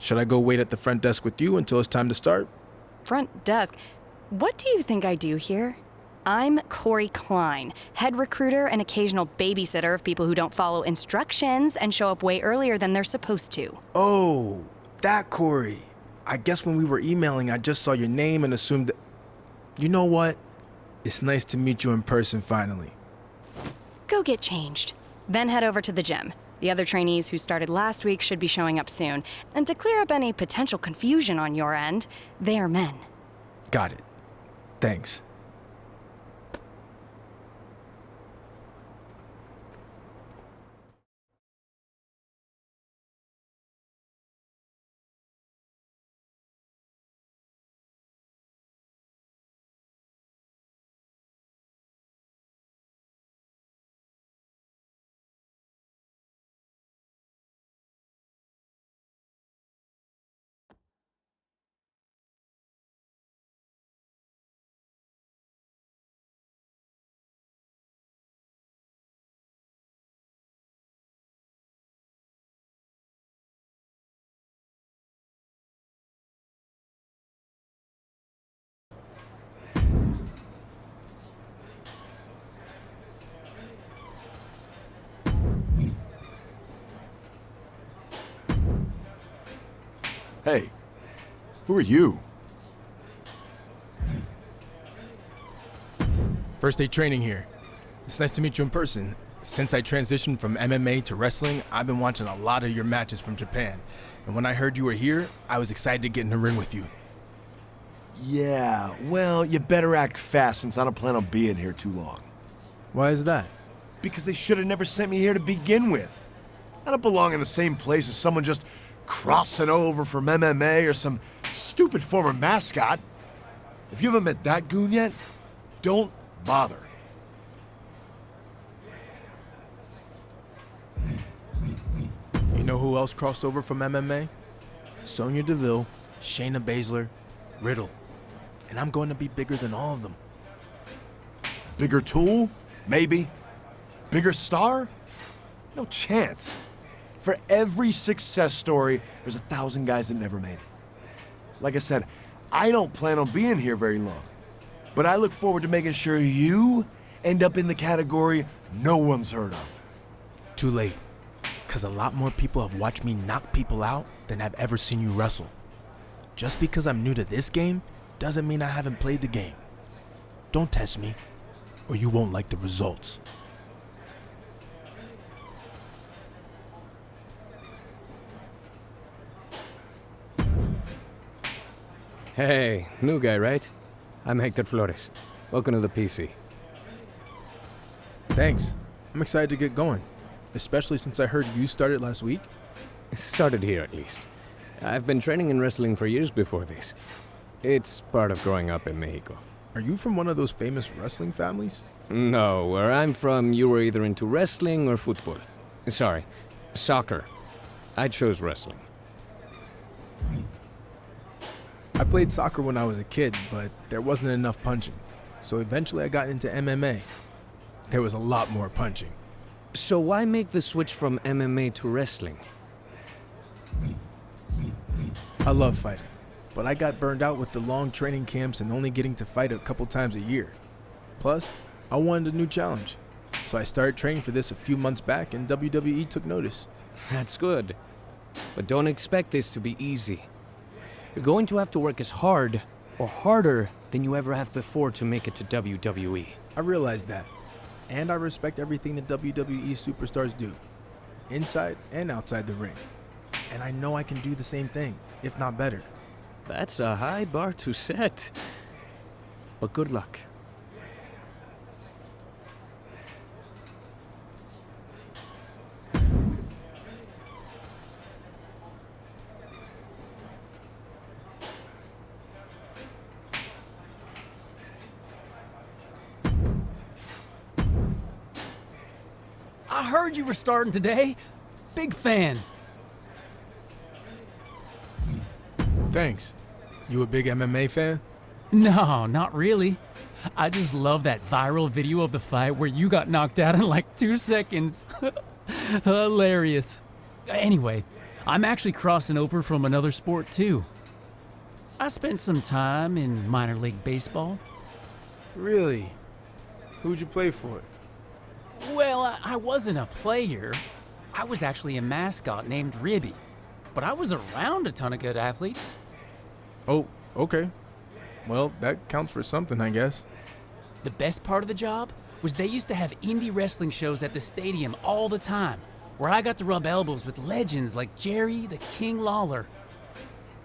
Should I go wait at the front desk with you until it's time to start? Front desk? What do you think I do here? I'm Corey Klein, head recruiter and occasional babysitter of people who don't follow instructions and show up way earlier than they're supposed to. Oh, that Corey. I guess when we were emailing, I just saw your name and assumed that... You know what? It's nice to meet you in person finally. Go get changed. Then head over to the gym. The other trainees who started last week should be showing up soon. And to clear up any potential confusion on your end, they are men. Got it. Thanks. Hey, who are you? First day training here. It's nice to meet you in person. Since I transitioned from MMA to wrestling, I've been watching a lot of your matches from Japan. And when I heard you were here, I was excited to get in the ring with you. Yeah, well, you better act fast since I don't plan on being here too long. Why is that? Because they should have never sent me here to begin with. I don't belong in the same place as someone just crossing over from MMA or some stupid former mascot. If you haven't met that goon yet, don't bother. You know who else crossed over from MMA? Sonya Deville, Shayna Baszler, Riddle. And I'm going to be bigger than all of them. Bigger tool? Maybe. Bigger star? No chance. For every success story, there's 1,000 guys that never made it. Like I said, I don't plan on being here very long. But I look forward to making sure you end up in the category no one's heard of. Too late. Because a lot more people have watched me knock people out than have ever seen you wrestle. Just because I'm new to this game doesn't mean I haven't played the game. Don't test me, or you won't like the results. Hey, new guy, right? I'm Hector Flores. Welcome to the PC. Thanks. I'm excited to get going, especially since I heard you started last week. Started here, at least. I've been training in wrestling for years before this. It's part of growing up in Mexico. Are you from one of those famous wrestling families? No, where I'm from, you were either into wrestling or football. Sorry, soccer. I chose wrestling. I played soccer when I was a kid, but there wasn't enough punching. So eventually I got into MMA. There was a lot more punching. So why make the switch from MMA to wrestling? I love fighting, but I got burned out with the long training camps and only getting to fight a couple times a year. Plus, I wanted a new challenge. So I started training for this a few months back and WWE took notice. That's good. But don't expect this to be easy. You're going to have to work as hard or harder than you ever have before to make it to WWE. I realize that. And I respect everything the WWE superstars do, inside and outside the ring. And I know I can do the same thing, if not better. That's a high bar to set. But good luck. I heard you were starting today. Big fan. Thanks. You a big MMA fan? No, not really. I just love that viral video of the fight where you got knocked out in like 2 seconds. Hilarious. Anyway, I'm actually crossing over from another sport too. I spent some time in minor league baseball. Really? Who'd you play for? Well, I wasn't a player. I was actually a mascot named Ribby. But I was around a ton of good athletes. Oh, okay. Well, that counts for something, I guess. The best part of the job was they used to have indie wrestling shows at the stadium all the time, where I got to rub elbows with legends like Jerry the King Lawler.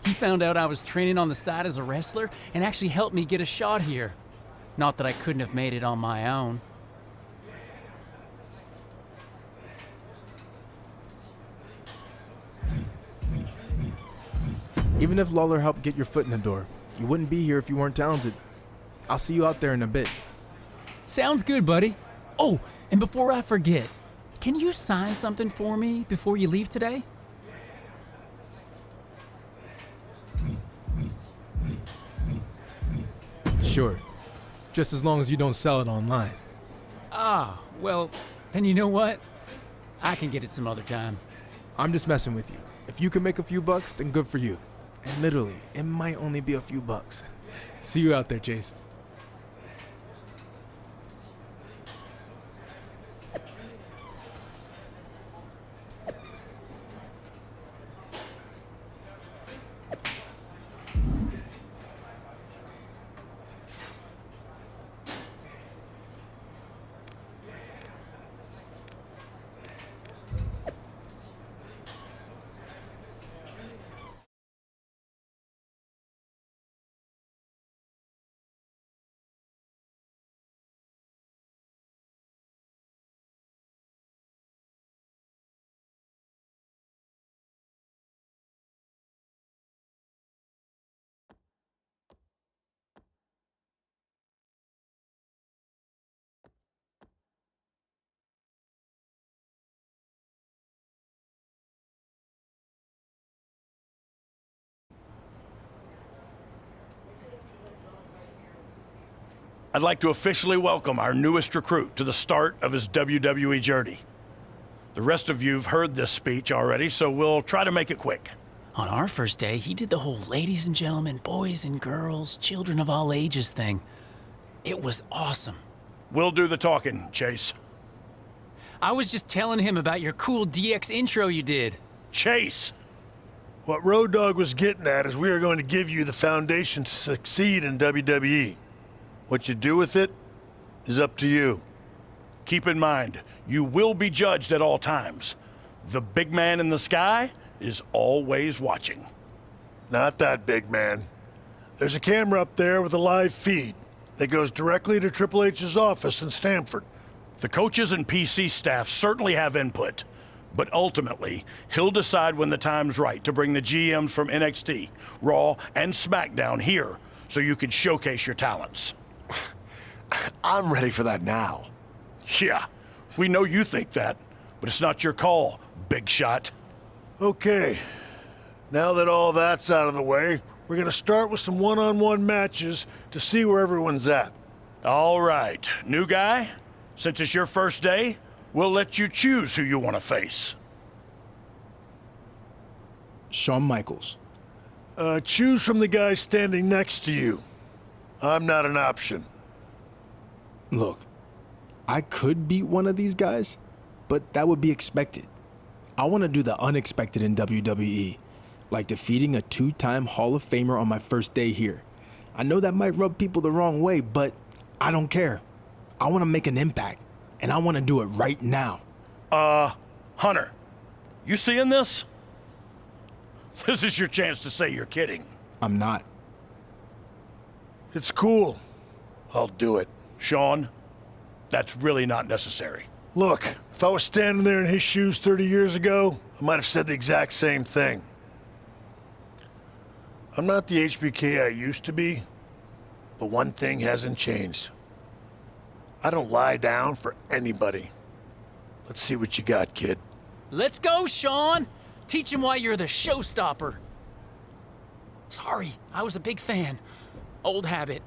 He found out I was training on the side as a wrestler and actually helped me get a shot here. Not that I couldn't have made it on my own. Even if Lawler helped get your foot in the door, you wouldn't be here if you weren't talented. I'll see you out there in a bit. Sounds good, buddy. Oh, and before I forget, can you sign something for me before you leave today? Sure. Just as long as you don't sell it online. Ah, well, then you know what? I can get it some other time. I'm just messing with you. If you can make a few bucks, then good for you. And literally, it might only be a few bucks. See you out there, Chase. I'd like to officially welcome our newest recruit to the start of his WWE journey. The rest of you've heard this speech already, so we'll try to make it quick. On our first day, he did the whole ladies and gentlemen, boys and girls, children of all ages thing. It was awesome. We'll do the talking, Chase. I was just telling him about your cool DX intro you did. Chase! What Road Dogg was getting at is we are going to give you the foundation to succeed in WWE. What you do with it is up to you. Keep in mind, you will be judged at all times. The big man in the sky is always watching. Not that big man. There's a camera up there with a live feed that goes directly to Triple H's office in Stamford. The coaches and PC staff certainly have input, but ultimately, he'll decide when the time's right to bring the GMs from NXT, Raw, and SmackDown here so you can showcase your talents. I'm ready for that now. Yeah, we know you think that, but it's not your call, big shot. Okay, now that all that's out of the way, we're going to start with some one-on-one matches to see where everyone's at. All right, new guy, since it's your first day, we'll let you choose who you want to face. Shawn Michaels. Choose from the guy standing next to you. I'm not an option. Look, I could beat one of these guys, but that would be expected. I want to do the unexpected in WWE, like defeating a two-time Hall of Famer on my first day here. I know that might rub people the wrong way, but I don't care. I want to make an impact, and I want to do it right now. Hunter, you seeing this? This is your chance to say you're kidding. I'm not. It's cool. I'll do it. Shawn, that's really not necessary. Look, if I was standing there in his shoes 30 years ago, I might have said the exact same thing. I'm not the HBK I used to be, but one thing hasn't changed. I don't lie down for anybody. Let's see what you got, kid. Let's go, Shawn! Teach him why you're the showstopper. Sorry, I was a big fan. Old habit.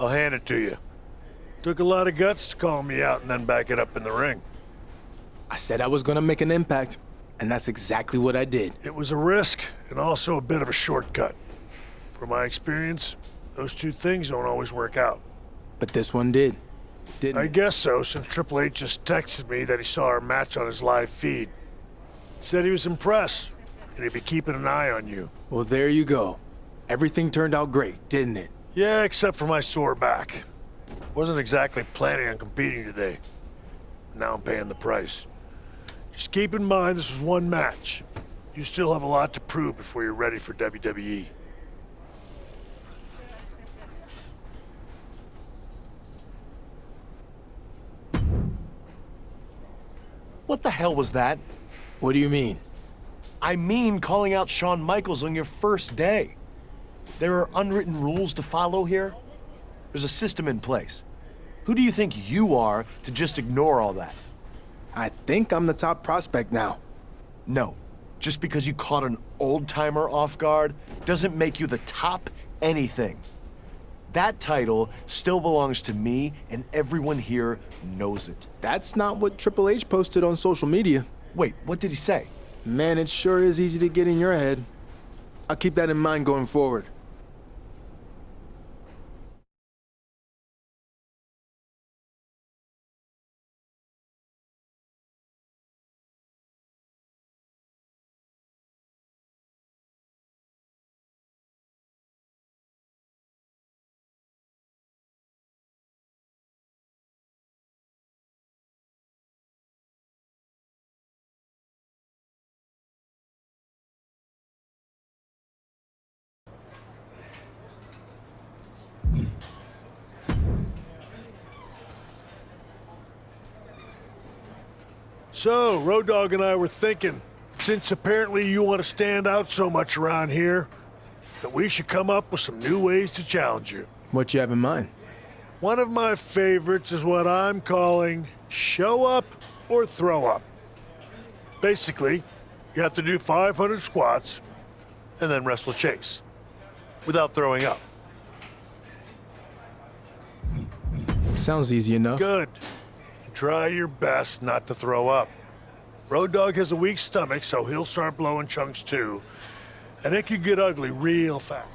I'll hand it to you. Took a lot of guts to call me out and then back it up in the ring. I said I was gonna make an impact, and that's exactly what I did. It was a risk and also a bit of a shortcut. From my experience, those two things don't always work out. But this one did, didn't I it? guess so, since Triple H just texted me that he saw our match on his live feed. Said he was impressed, and he'd be keeping an eye on you. Well, there you go. Everything turned out great, didn't it? Yeah, except for my sore back. Wasn't exactly planning on competing today. Now I'm paying the price. Just keep in mind this was one match. You still have a lot to prove before you're ready for WWE. What the hell was that? What do you mean? I mean calling out Shawn Michaels on your first day. There are unwritten rules to follow here. There's a system in place. Who do you think you are to just ignore all that? I think I'm the top prospect now. No. Just because you caught an old-timer off guard doesn't make you the top anything. That title still belongs to me, and everyone here knows it. That's not what Triple H posted on social media. Wait, what did he say? Man, it sure is easy to get in your head. I'll keep that in mind going forward. So, Road Dogg and I were thinking, since apparently you want to stand out so much around here, that we should come up with some new ways to challenge you. What you have in mind? One of my favorites is what I'm calling show up or throw up. Basically, you have to do 500 squats and then wrestle Chase without throwing up. Sounds easy enough. Good. Try your best not to throw up. Road Dogg has a weak stomach, so he'll start blowing chunks too. And it could get ugly real fast.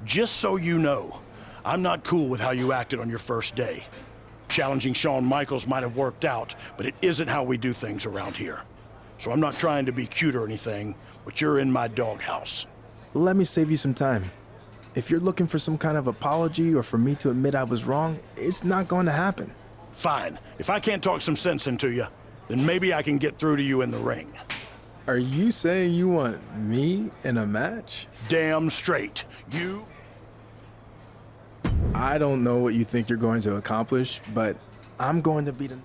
Just so you know, I'm not cool with how you acted on your first day. Challenging Shawn Michaels might have worked out, but it isn't how we do things around here. So I'm not trying to be cute or anything, but you're in my doghouse. Let me save you some time. If you're looking for some kind of apology or for me to admit I was wrong, it's not going to happen. Fine. If I can't talk some sense into you, then maybe I can get through to you in the ring. Are you saying you want me in a match? Damn straight. You... I don't know what you think you're going to accomplish, but I'm going to beat him.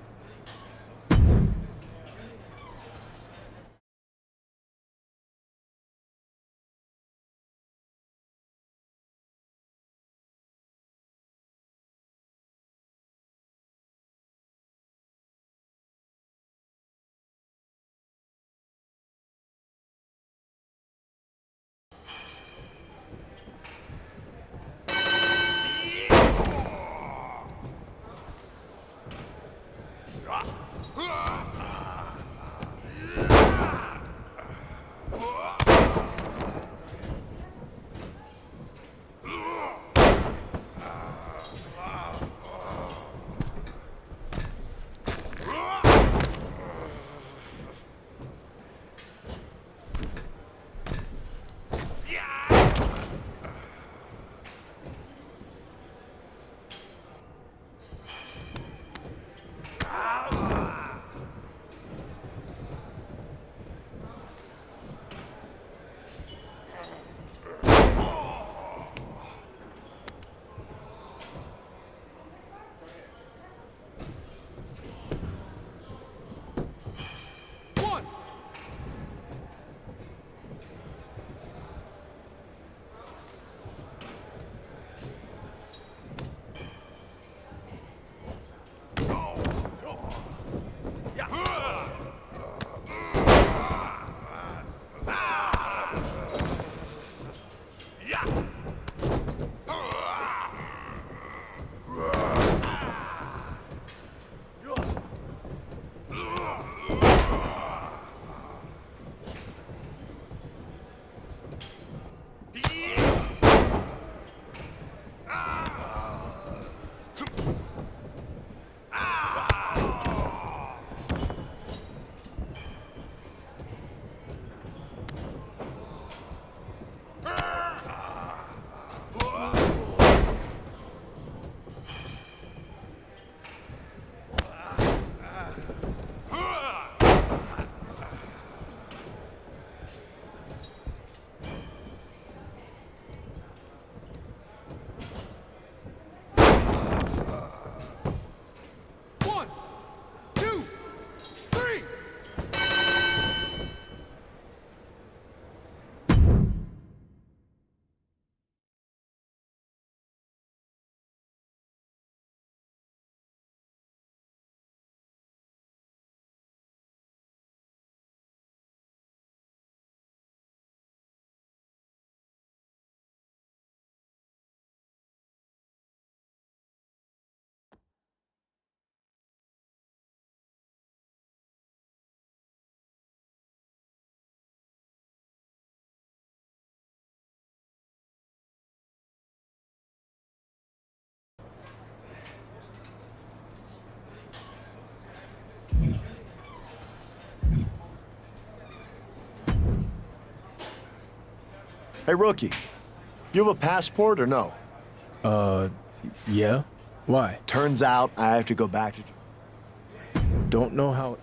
Hey, rookie. You have a passport or no? Yeah? Why? Turns out I have to go back to... Don't know how...